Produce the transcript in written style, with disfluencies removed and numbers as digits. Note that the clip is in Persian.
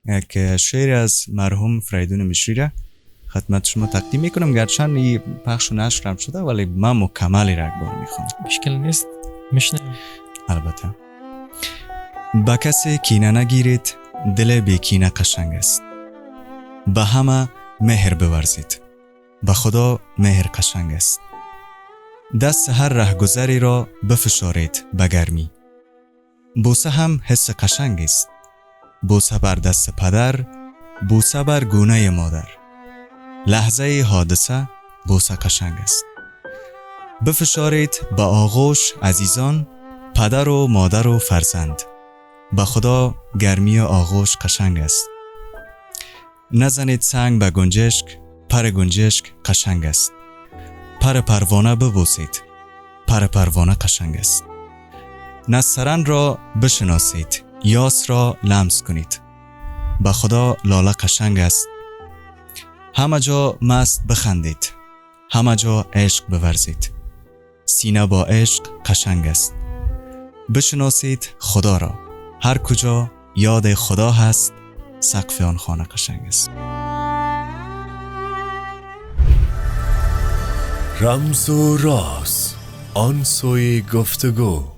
یک شعر از مرحوم فریدون مشری را خدمت شما تقدیم میکنم. گرچند این پخش و نشرم شده ولی من مکملی را یک بار میخونم. مشکل نیست، میشنویم. البته. با کسی کینه نگیرید، دل بی کینه قشنگ است. به همه مهر بورزید، به خدا مهر قشنگ است. دست هر رهگذری را بفشارید به گرمی، بوسه هم حس قشنگ است. بوسه بر دست پدر، بوسه بر گونه مادر. لحظه حادثه بوسه قشنگ است. بفشارید به آغوش عزیزان، پدر و مادر و فرزند. به خدا گرمی آغوش قشنگ است. نزنید سنگ به گنجشک، پر گنجشک قشنگ است. پر پروانه ببوسید، پر پروانه قشنگ است. نسترن را بشناسید، یاس را لمس کنید. به خدا لاله قشنگ است. همه جا مست بخندید، همه جا عشق بورزید. سینه با عشق قشنگ است. بشناسید خدا را، هر کجا یاد خدا هست، سقف آن خانه قشنگ است. رمز و راز، آن سوی گفتگو.